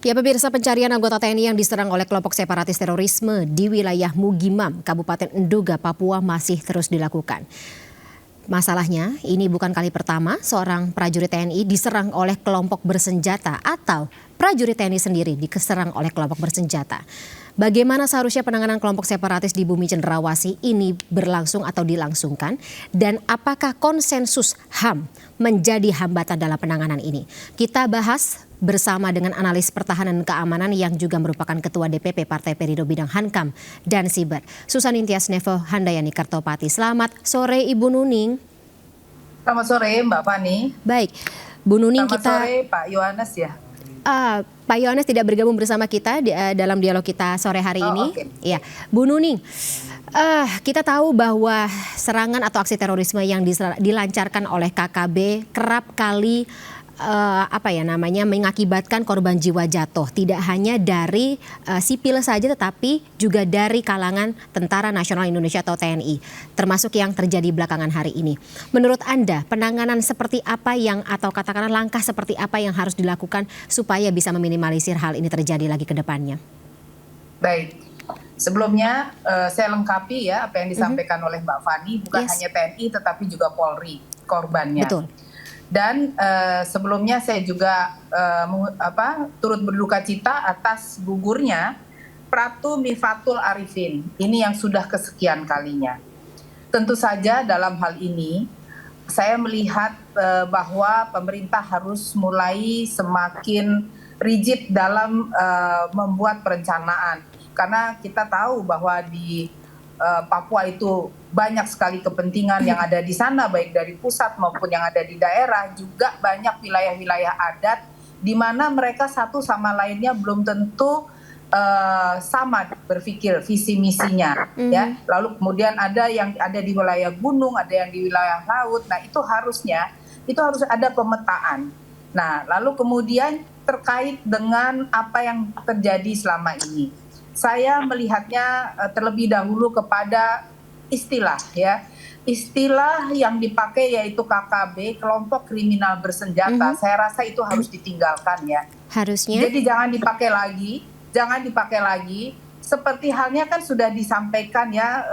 Ya, pemirsa, pencarian anggota TNI yang diserang oleh kelompok separatis terorisme di wilayah Mugimam, Kabupaten Enduga, Papua masih terus dilakukan. Masalahnya, ini bukan kali pertama seorang prajurit TNI diserang oleh kelompok bersenjata atau prajurit TNI sendiri diserang oleh kelompok bersenjata. Bagaimana seharusnya penanganan kelompok separatis di bumi Cenderawasih ini berlangsung atau dilangsungkan, dan apakah konsensus HAM menjadi hambatan dalam penanganan ini? Kita bahas bersama dengan analis pertahanan dan keamanan yang juga merupakan Ketua DPP Partai Perindo Bidang Hankam dan Siber, Susan Intias Nevo Handayani Kartopati. Selamat sore Ibu Nuning. Selamat sore Mbak Fani. Baik, Bu Nuning. Selamat sore Pak Yohanes ya. Pak Yohanes tidak bergabung bersama kita dalam dialog kita sore hari ini. Okay. Ya, Bu Nuning, kita tahu bahwa serangan atau aksi terorisme yang dilancarkan oleh KKB kerap kali mengakibatkan korban jiwa jatuh, tidak hanya dari sipil saja tetapi juga dari kalangan Tentara Nasional Indonesia atau TNI, termasuk yang terjadi belakangan hari ini. Menurut Anda, penanganan seperti apa atau katakanlah langkah seperti apa yang harus dilakukan supaya bisa meminimalisir hal ini terjadi lagi ke depannya? Baik, sebelumnya saya lengkapi ya apa yang disampaikan oleh Mbak Fani, bukan hanya TNI tetapi juga Polri korbannya. Betul. Dan sebelumnya saya juga turut berduka cita atas gugurnya Pratu Mifatul Arifin. Ini yang sudah kesekian kalinya. Tentu saja dalam hal ini saya melihat bahwa pemerintah harus mulai semakin rigid dalam membuat perencanaan. Karena kita tahu bahwa di Papua itu banyak sekali kepentingan yang ada di sana, baik dari pusat maupun yang ada di daerah, juga banyak wilayah-wilayah adat di mana mereka satu sama lainnya belum tentu sama berpikir visi misinya, ya. Lalu kemudian ada yang ada di wilayah gunung, ada yang di wilayah laut. Nah, itu harus ada pemetaan. Nah, lalu kemudian terkait dengan apa yang terjadi selama ini, saya melihatnya terlebih dahulu kepada istilah yang dipakai yaitu KKB, kelompok kriminal bersenjata. Saya rasa itu harus ditinggalkan ya. Harusnya. Jadi jangan dipakai lagi. Seperti halnya kan sudah disampaikan ya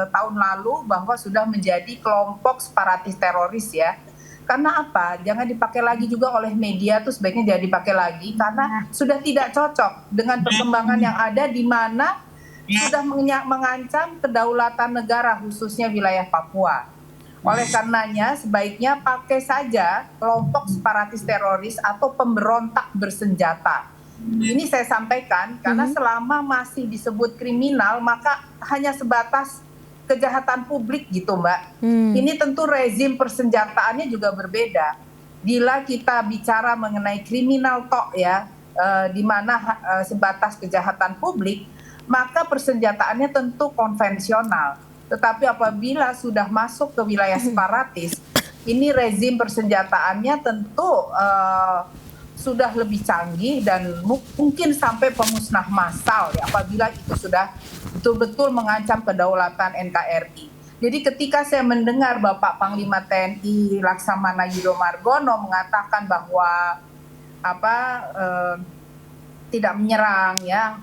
tahun lalu bahwa sudah menjadi kelompok separatis teroris ya. Karena apa? Jangan dipakai lagi juga oleh media, tuh sebaiknya jangan dipakai lagi karena sudah tidak cocok dengan perkembangan yang ada di mana sudah mengancam kedaulatan negara khususnya wilayah Papua. Oleh karenanya sebaiknya pakai saja kelompok separatis teroris atau pemberontak bersenjata. Ini saya sampaikan karena selama masih disebut kriminal maka hanya sebatas kejahatan publik gitu Mbak. Ini tentu rezim persenjataannya juga berbeda. Bila kita bicara mengenai kriminal tok ya, di mana sebatas kejahatan publik, maka persenjataannya tentu konvensional. Tetapi apabila sudah masuk ke wilayah separatis, ini rezim persenjataannya tentu sudah lebih canggih dan mungkin sampai pemusnah massal ya, apabila itu sudah betul-betul mengancam kedaulatan NKRI. Jadi ketika saya mendengar Bapak Panglima TNI Laksamana Yudo Margono mengatakan bahwa tidak menyerang ya,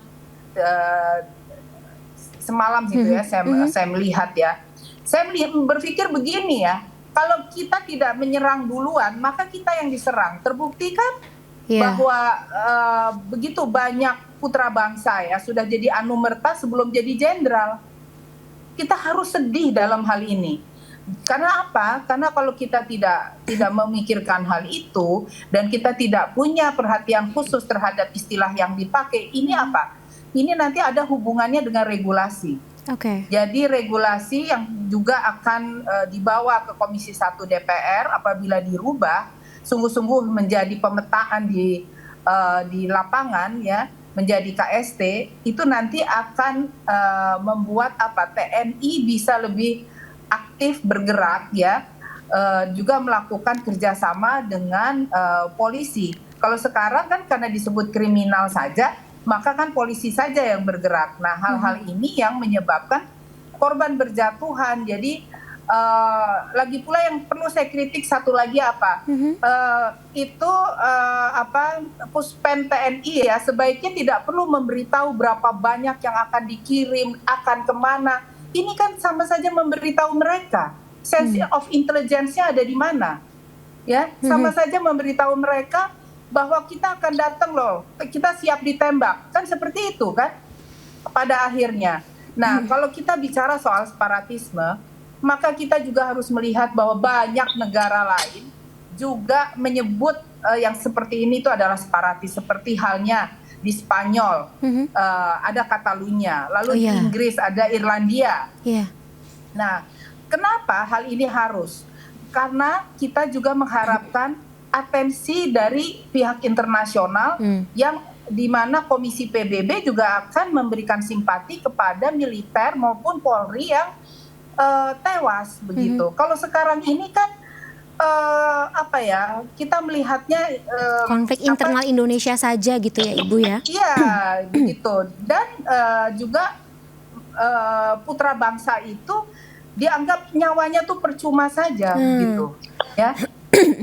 semalam gitu ya, saya melihat ya, saya berpikir begini ya, kalau kita tidak menyerang duluan maka kita yang diserang. Terbukti kan bahwa begitu banyak putra bangsa ya sudah jadi anumerta sebelum jadi jenderal. Kita harus sedih dalam hal ini. Karena apa? Karena kalau kita tidak memikirkan hal itu dan kita tidak punya perhatian khusus terhadap istilah yang dipakai, ini apa? Ini nanti ada hubungannya dengan regulasi. Jadi regulasi yang juga akan dibawa ke Komisi 1 DPR apabila dirubah, sungguh-sungguh menjadi pemetaan di lapangan ya, menjadi KST, itu nanti akan membuat TNI bisa lebih aktif bergerak ya, juga melakukan kerjasama dengan polisi. Kalau sekarang kan karena disebut kriminal saja, maka kan polisi saja yang bergerak. Nah, hal-hal ini yang menyebabkan korban berjatuhan. Jadi Lagi pula yang perlu saya kritik satu lagi apa? Puspen TNI ya sebaiknya tidak perlu memberitahu berapa banyak yang akan dikirim, akan kemana. Ini kan sama saja memberitahu mereka. Sense of intelligence-nya ada di mana? Ya, sama saja memberitahu mereka bahwa kita akan datang loh, kita siap ditembak. Kan seperti itu kan pada akhirnya. Nah, kalau kita bicara soal separatisme, maka kita juga harus melihat bahwa banyak negara lain juga menyebut yang seperti ini itu adalah separatis. Seperti halnya di Spanyol ada Catalunya, lalu di Inggris ada Irlandia. Nah, kenapa hal ini harus? Karena kita juga mengharapkan atensi dari pihak internasional yang di mana Komisi PBB juga akan memberikan simpati kepada militer maupun Polri yang tewas begitu. Kalau sekarang ini kan kita melihatnya konflik internal Indonesia saja gitu ya Ibu ya? Iya begitu. Dan juga putra bangsa itu dianggap nyawanya tuh percuma saja gitu ya.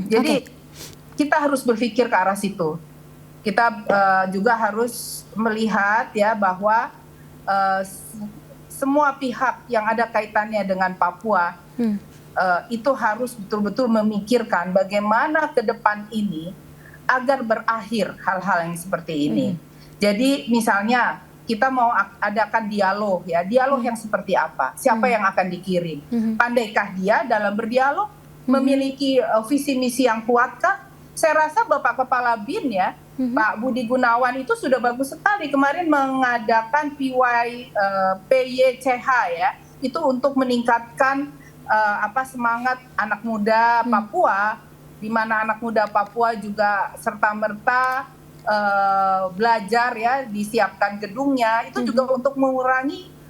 Jadi kita harus berpikir ke arah situ. Kita juga harus melihat ya bahwa semua pihak yang ada kaitannya dengan Papua itu harus betul-betul memikirkan bagaimana ke depan ini agar berakhir hal-hal yang seperti ini. Jadi misalnya kita mau adakan dialog ya, dialog yang seperti apa? Siapa yang akan dikirim? Pandaikah dia dalam berdialog? Memiliki visi misi yang kuatkah? Saya rasa Bapak Kepala BIN ya, Pak Budi Gunawan itu sudah bagus sekali kemarin mengadakan PYCH ya, itu untuk meningkatkan semangat anak muda Papua, di mana anak muda Papua juga serta-merta belajar ya, disiapkan gedungnya, itu juga untuk mengurangi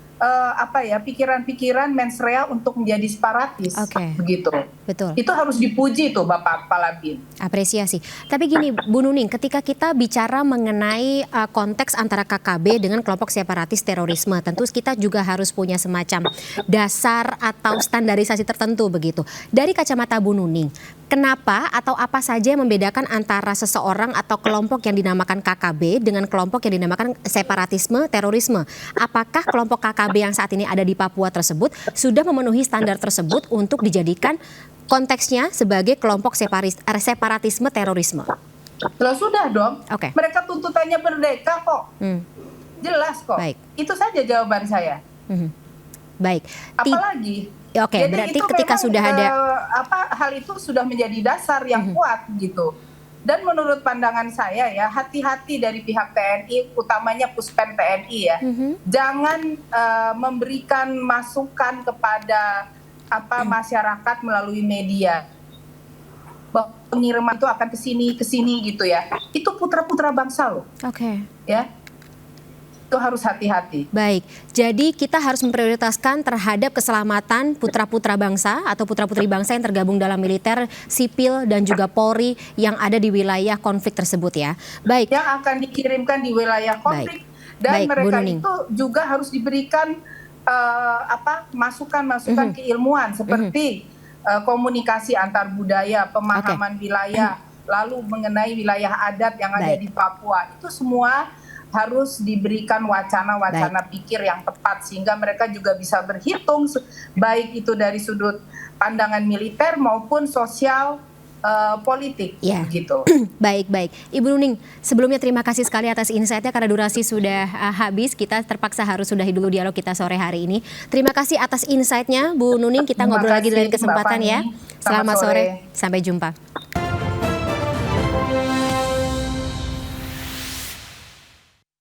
pikiran-pikiran mensrea untuk menjadi separatis, begitu. Betul. Itu harus dipuji tuh Bapak Kepala BIN. Apresiasi. Tapi gini Bu Nuning, ketika kita bicara mengenai konteks antara KKB dengan kelompok separatis terorisme, tentu kita juga harus punya semacam dasar atau standarisasi tertentu begitu. Dari kacamata Bu Nuning, kenapa atau apa saja yang membedakan antara seseorang atau kelompok yang dinamakan KKB dengan kelompok yang dinamakan separatisme terorisme? Apakah kelompok KKB yang saat ini ada di Papua tersebut sudah memenuhi standar tersebut untuk dijadikan konteksnya sebagai kelompok separatisme terorisme? Loh sudah dong. Mereka tuntutannya merdeka kok. Jelas kok. Baik. Itu saja jawaban saya. Baik. Apalagi? Jadi berarti ketika sudah ada hal itu sudah menjadi dasar yang kuat gitu. Dan menurut pandangan saya ya, hati-hati dari pihak TNI, utamanya Puspen TNI ya, jangan memberikan masukan kepada masyarakat melalui media bahwa pengiriman itu akan kesini gitu ya. Itu putra-putra bangsa loh. Ya. Itu harus hati-hati. Baik, jadi kita harus memprioritaskan terhadap keselamatan putra-putra bangsa atau putra-putri bangsa yang tergabung dalam militer, sipil, dan juga Polri yang ada di wilayah konflik tersebut ya. Baik. Yang akan dikirimkan di wilayah konflik. Dan mereka itu juga harus diberikan masukan-masukan keilmuan seperti komunikasi antar budaya, pemahaman wilayah, lalu mengenai wilayah adat yang ada di Papua. Itu semua harus diberikan wacana-wacana pikir yang tepat sehingga mereka juga bisa berhitung baik itu dari sudut pandangan militer maupun sosial politik gitu. Baik. Ibu Nuning, sebelumnya terima kasih sekali atas insight-nya karena durasi sudah habis. Kita terpaksa harus sudahi dulu dialog kita sore hari ini. Terima kasih atas insight-nya Bu Nuning. Kita ngobrol lagi di lain kesempatan ya. Selamat sore. Sampai jumpa.